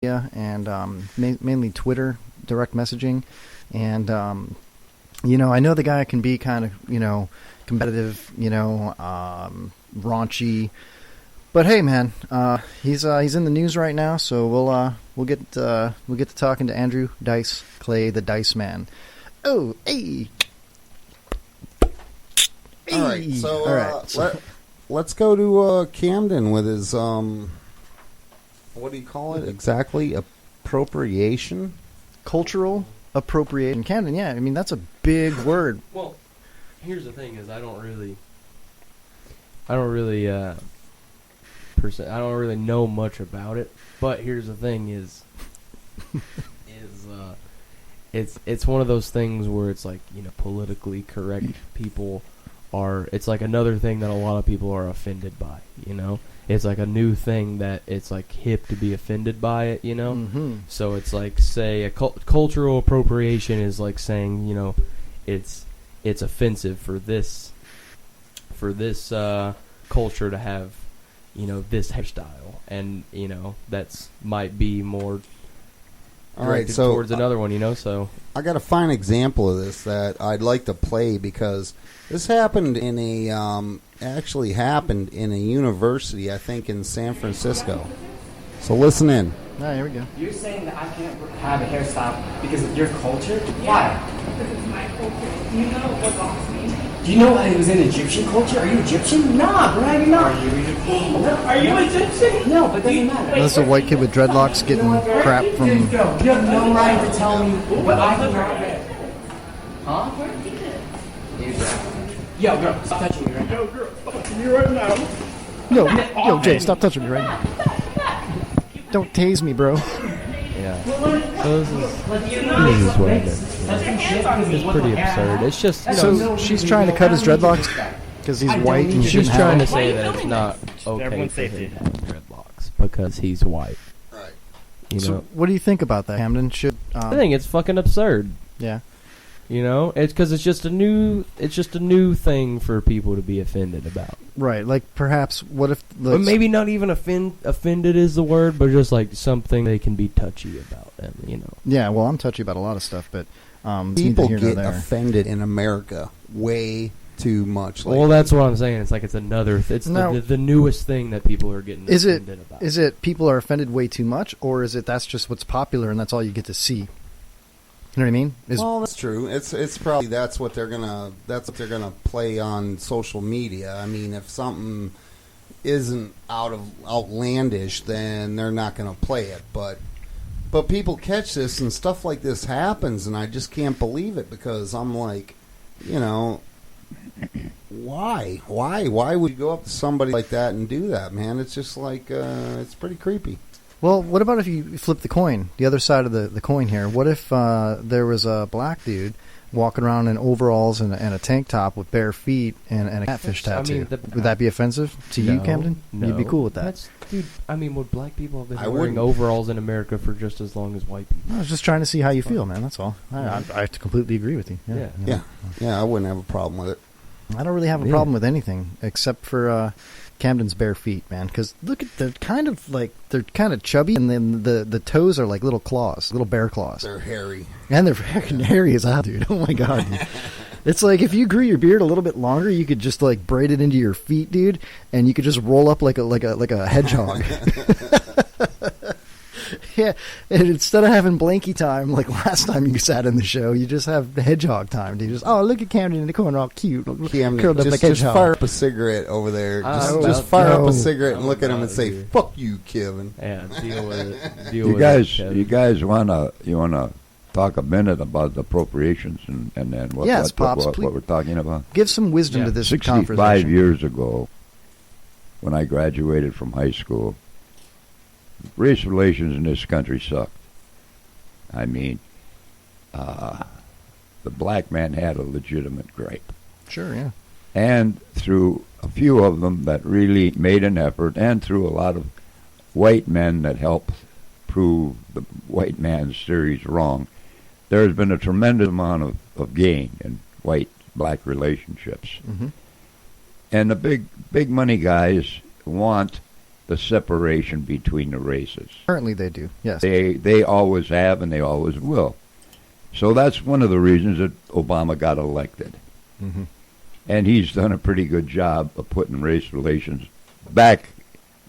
and mainly Twitter, direct messaging. And, I know the guy can be kind of, competitive, raunchy. But hey, man, he's in the news right now, so we'll get to talking to Andrew Dice Clay, the Dice Man. Oh, hey. All right, so, All right. let's go to Camden with his what do you call it exactly? Appropriation? Cultural appropriation. Camden, yeah, I mean that's a big word. Well, here's the thing: is I don't really know much about it. But here's the thing: it's one of those things where it's like politically correct people are. It's like another thing that a lot of people are offended by. It's like a new thing that it's like hip to be offended by it. Mm-hmm. So it's like say a cultural appropriation is like saying it's offensive for this culture to have this hairstyle, and that's might be more directed towards another one. So I got a fine example of this that I'd like to play because this happened in actually happened in a university, I think, in San Francisco. So listen in. All right, here we go. You're saying that I can't have a hairstyle because of your culture? Why? Because it's my culture. Do you know what boss means? Do you know it was in Egyptian culture? Are you Egyptian? Nah, bro, you're not. Are you Egyptian? No. Are you Egyptian? No, but it doesn't matter. That's a white kid with dreadlocks getting crap from. You have no right to tell me what I can have. Huh? Yo, girl, stop touching me right now. Yo, girl, stop touching me right now. Yo, Jay, stop touching me right now. Don't tase me, bro. yeah, so this is what it is. It's pretty absurd. It's just So she's trying to cut his dreadlocks because he's white and she's shouldn't trying to have. say that it's not okay for him to have dreadlocks because he's white. Right. So what do you think about that, Camden? Should I think it's fucking absurd. Yeah. It's because it's just a new thing for people to be offended about. Right, like perhaps what if But maybe not even offended is the word, but just like something they can be touchy about. Yeah, well, I'm touchy about a lot of stuff, but People neither here get nor there. offended in America way too much. Well, that's what I'm saying. It's like it's another. It's No. the newest thing that people are getting offended about. Is it people are offended way too much, or is it that's just what's popular and that's all you get to see? You know what I mean? Well, that's true. It's probably that's what they're gonna play on social media. I mean, if something isn't outlandish, then they're not gonna play it. But people catch this and stuff like this happens, and I just can't believe it because I'm like, why would you go up to somebody like that and do that, man? It's just like it's pretty creepy. Well, what about if you flip the coin, the other side of the coin here? What if there was a black dude walking around in overalls and a tank top with bare feet and a catfish tattoo? Would that be offensive to you, Camden? No. You'd be cool with that. Would black people have been wearing wouldn't. overalls in America for just as long as white people? I was just trying to see how you feel, man. That's all. I completely agree with you. Yeah, I wouldn't have a problem with it. I don't really have a problem with anything except for Camden's bare feet, man. Because look at they're kind of chubby, and then the toes are like little claws, little bear claws. They're hairy, and they're freaking hairy as hell, dude. Oh my god, dude. It's like if you grew your beard a little bit longer, you could just like braid it into your feet, dude, and you could just roll up like a hedgehog. Yeah, and instead of having blankie time like last time you sat in the show, you just have hedgehog time. Dude, just look at Camden in the corner, all cute, Camden, curled up like just hedgehog. fire up a cigarette over there. Just fire up a cigarette and look at him and say, "Fuck you, Kevin." Yeah, deal with it. You guys wanna talk a minute about the appropriations and then what we're talking about? Give some wisdom to this 65 conversation. years ago, when I graduated from high school, race relations in this country sucked. I mean, the black man had a legitimate gripe. Sure, yeah. And through a few of them that really made an effort, and through a lot of white men that helped prove the white man's theories wrong, there has been a tremendous amount of gain in white-black relationships. Mm-hmm. And the big money guys want the separation between the races. Currently they do, yes. They always have, and they always will. So that's one of the reasons that Obama got elected. Mm-hmm. And he's done a pretty good job of putting race relations back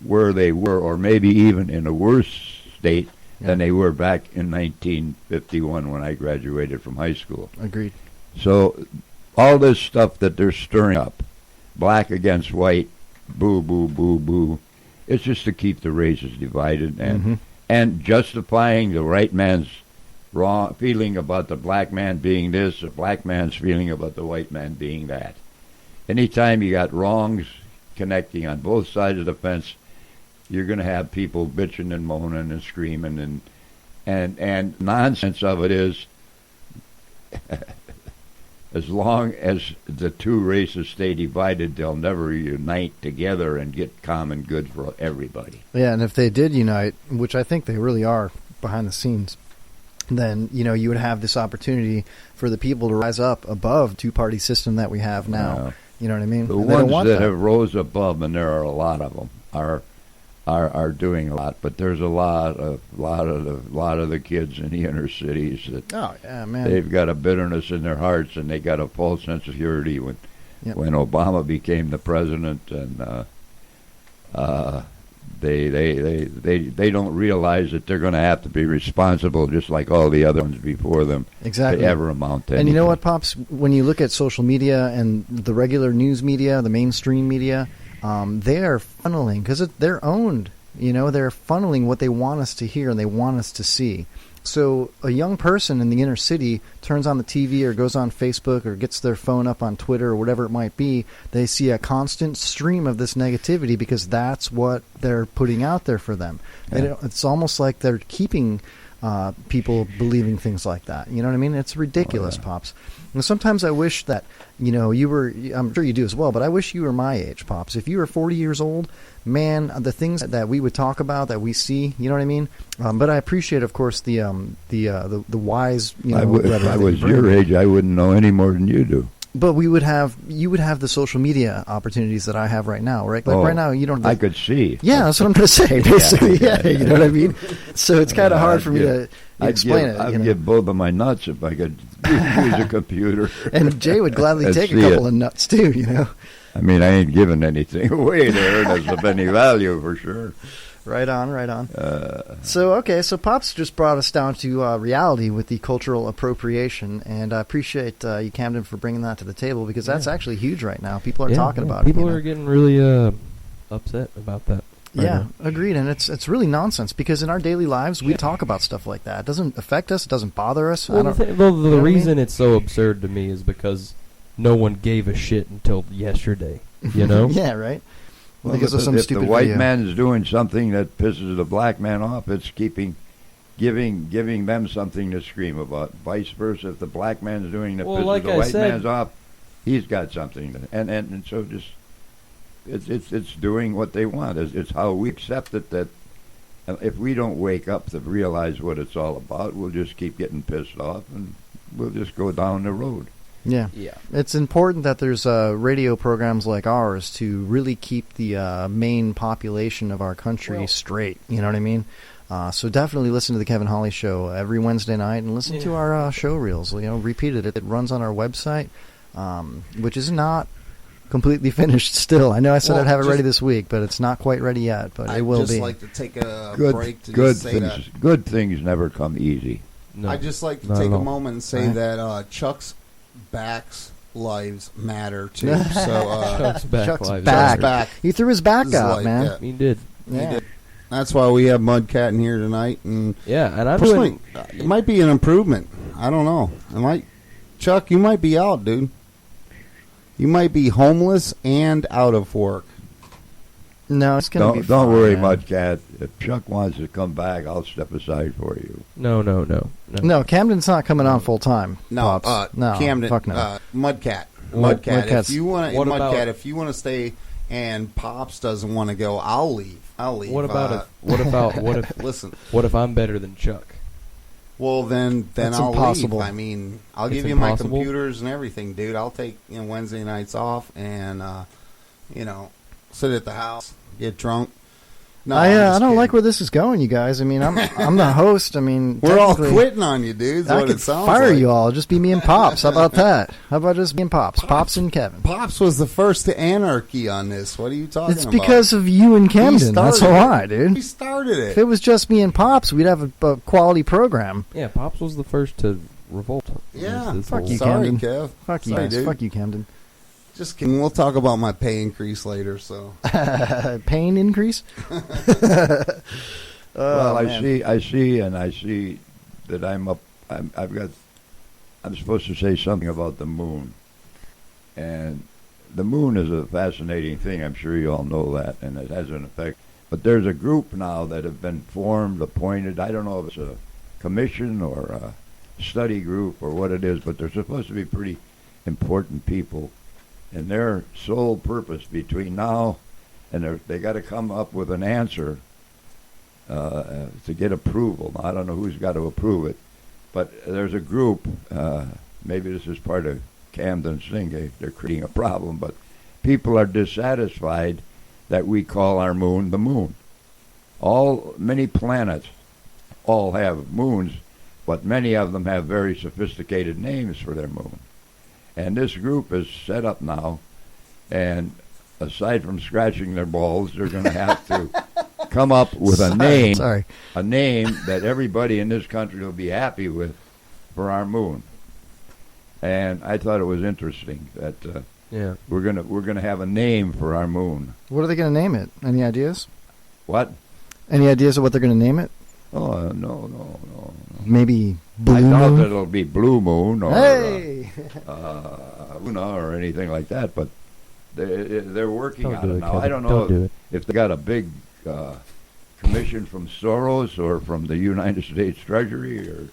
where they were, or maybe even in a worse state than they were back in 1951 when I graduated from high school. Agreed. So all this stuff that they're stirring up, black against white, boo, boo, boo, boo, it's just to keep the races divided and justifying the white man's wrong feeling about the black man being this, the black man's feeling about the white man being that. Anytime you got wrongs connecting on both sides of the fence, you're going to have people bitching and moaning and screaming, and nonsense of it is, as long as the two races stay divided, they'll never unite together and get common good for everybody. Yeah, and if they did unite, which I think they really are behind the scenes, then, you would have this opportunity for the people to rise up above the two-party system that we have now. You know what I mean? The ones that have rose above, and there are a lot of them, are doing a lot, but there's a lot of the kids in the inner cities that they've got a bitterness in their hearts, and they got a false sense of security when Obama became the president, and they don't realize that they're going to have to be responsible, just like all the other ones before them, to ever amount to anything. And you know what, Pops? When you look at social media and the regular news media, the mainstream media, they are funneling, because they're owned. They're funneling what they want us to hear and they want us to see. So a young person in the inner city turns on the TV or goes on Facebook or gets their phone up on Twitter or whatever it might be. They see a constant stream of this negativity because that's what they're putting out there for them. Yeah. It's almost like they're keeping people believing things like that. You know what I mean? It's ridiculous, Pops. And sometimes I wish that, you were, I'm sure you do as well, but I wish you were my age, Pops. If you were 40 years old, man, the things that we would talk about, that we see, you know what I mean? But I appreciate, of course, the wise, If I was your age, I wouldn't know any more than you do. But you would have the social media opportunities that I have right now, right? Like right now, you don't. I could see. Yeah, that's what I'm going to say. Basically, you know what I mean. So it's kind of hard for me to explain it. I'd give both of my nuts if I could use a computer. And Jay would gladly take a couple of nuts too. I mean, I ain't giving anything away there that's of any value for sure. Right on. So Pops just brought us down to reality with the cultural appropriation, and I appreciate you, Camden, for bringing that to the table, because that's actually huge right now. People are talking about it. People are getting really upset about that. Right agreed, and it's really nonsense, because in our daily lives we talk about stuff like that. It doesn't affect us. It doesn't bother us. Well, the reason it's so absurd to me is because no one gave a shit until yesterday. Yeah, right. Well, if the white man is doing something that pisses the black man off, it's giving them something to scream about. Vice versa, if the black man is doing that pisses the white man's off, he's got something to, and so just it's doing what they want. It's how we accept it, that if we don't wake up to realize what it's all about, we'll just keep getting pissed off, and we'll just go down the road. Yeah. It's important that there's radio programs like ours to really keep the main population of our country straight. You know what I mean? So definitely listen to the Kevin Hawley Show every Wednesday night, and listen to our show reels. Repeated it. It runs on our website, which is not completely finished still. I know I said I'd have it ready this week, but it's not quite ready yet. But it will be. I'd just like to take a break to just say that good things never come easy. No, I'd just like to take a moment and say that Chuck's back's lives matter too. So Chuck's back. He threw his back out, man. Yeah. He did. That's why we have Mudcat in here tonight. And I'm doing. It might be an improvement. I don't know. Chuck, you might be out, dude. You might be homeless and out of work. No, it's going to be Don't worry, Mudcat. If Chuck wants to come back, I'll step aside for you. No. No, Camden's not coming on full time. No, no, Camden. Fuck no. Mudcat. If you want to stay, and Pops doesn't want to go, I'll leave. What if listen? What if I'm better than Chuck? Well, then I'll impossible. leave. I mean, I'll give you my computers and everything, dude. I'll take Wednesday nights off and sit at the house, get drunk, No, I don't like where this is going, you guys. I mean, I'm the host. I mean, we're all quitting on you, dude. I could fire you all. Just be me and Pops. How about that? How about just me and Pops? Pops and Kevin. Pops was the first to anarchy on this. What are you talking about? It's because of you and Camden. That's why, dude. We started it. If it was just me and Pops, we'd have a quality program. Yeah, Pops was the first to revolt. Yeah. Fuck you, Sorry, Camden. Kev. Fuck you Sorry, guys. dude. Fuck you, Camden. Just kidding. We'll talk about my pay increase later. So pain increase. Well, I man. see that I'm supposed to say something about the moon. And the moon is a fascinating thing. I'm sure you all know that, and it has an effect. But there's a group now that have been formed, appointed. I don't know if it's a commission or a study group or what it is, but they're supposed to be pretty important people. And their sole purpose between now and they got to come up with an answer to get approval. Now, I don't know who's got to approve it, but there's a group. Maybe this is part of Camden's thing. They're creating a problem, but people are dissatisfied that we call our moon the moon. Many planets all have moons, but many of them have very sophisticated names for their moon. And this group is set up now, and aside from scratching their balls, they're going to have to come up with a name that everybody in this country will be happy with for our moon. And I thought it was interesting that we're gonna have a name for our moon. What are they going to name it? Any ideas? What? Any ideas of what they're going to name it? Oh, no. Maybe Blue I doubt Moon? that it'll be Blue Moon or Luna or anything like that, but they're working on it now. Kevin. I don't know if they got a big commission from Soros or from the United States Treasury, or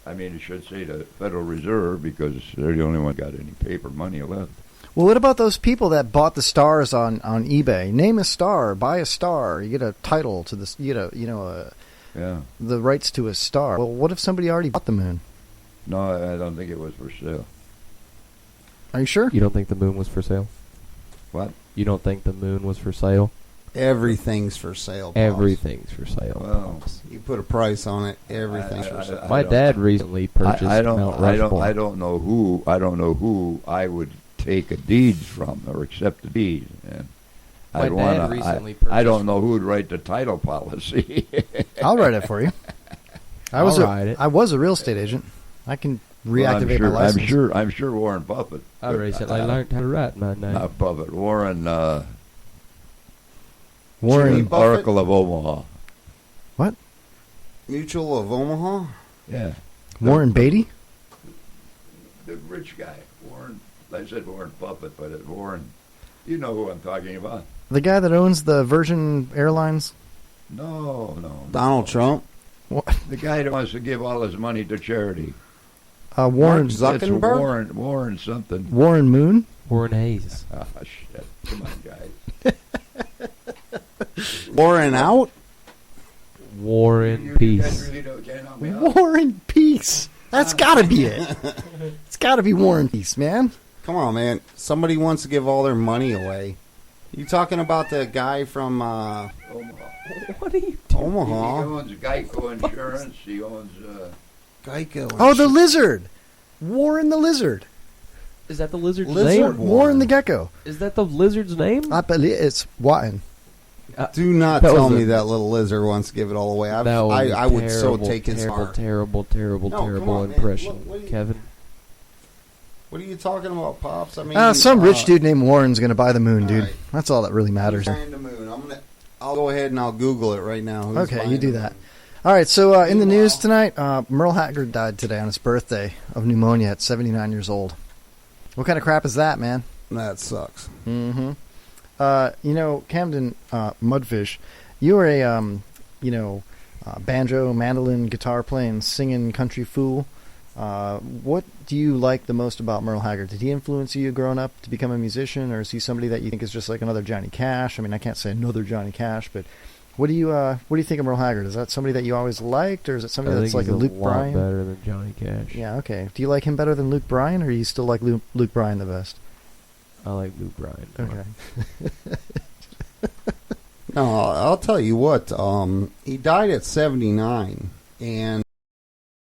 I mean, it should say the Federal Reserve because they're the only one got any paper money left. Well, what about those people that bought the stars on eBay? Name a star, buy a star. You get a title to this. You get the rights to a star. Well, what if somebody already bought the moon? No, I don't think it was for sale. Are you sure? You don't think the moon was for sale? What? You don't think the moon was for sale? everything's for sale. Boss. Everything's for sale. Well, you put a price on it. Everything's for sale. My dad recently purchased Mount Rushmore. I don't know who I would take a deed from or accept a deed. And I don't know who would write the title policy. I'll write it for you. I was a real estate agent. I can reactivate my license. I'm sure Warren Buffett. I recently learned how to write my name. Not Buffett. Warren Oracle of Omaha. What? Mutual of Omaha? Yeah. Warren Beatty? The rich guy. Warren. I said Warren Buffett, but it's Warren. You know who I'm talking about. The guy that owns the Virgin Airlines? No. Donald Trump? What? The guy that wants to give all his money to charity. Warren Zuckerberg? Warren something. Warren Moon? Warren Hayes. Ah, shit. Come on, guys. Warren out? Warren Peace. Warren Peace. That's got to be it. It's got to be Warren Peace, man. Come on, man. Somebody wants to give all their money away. You talking about the guy from Omaha? What are you doing? Omaha? He owns Geico Insurance. He owns Geico. Oh, the lizard. Warren the lizard. Is that the lizard's Lizard name? Warren the gecko. Is that the lizard's name? I believe it's Watton. Do not tell me that little lizard wants to give it all away. I would so take his heart. Terrible on, impression. What Kevin? What are you talking about, Pops? I mean, some rich dude named Warren's going to buy the moon, dude. Right. That's all that really matters. Buying the moon. I'll go ahead and I'll Google it right now. Who's Okay, buying you do the that. moon? All right, so in the news tonight, Merle Haggard died today on his birthday of pneumonia at 79 years old. What kind of crap is that, man? That sucks. Mm-hmm. Camden Mudfish, you are a banjo, mandolin, guitar playing, singing country fool. What do you like the most about Merle Haggard? Did he influence you growing up to become a musician, or is he somebody that you think is just like another Johnny Cash? I mean, I can't say another Johnny Cash, but what do you think of Merle Haggard? Is that somebody that you always liked, or is it somebody that's like a Luke Bryan? Better than Johnny Cash. Yeah, okay. Do you like him better than Luke Bryan, or do you still like Luke Bryan the best? I like Luke Bryan. Okay. No, I'll tell you what. He died at 79, and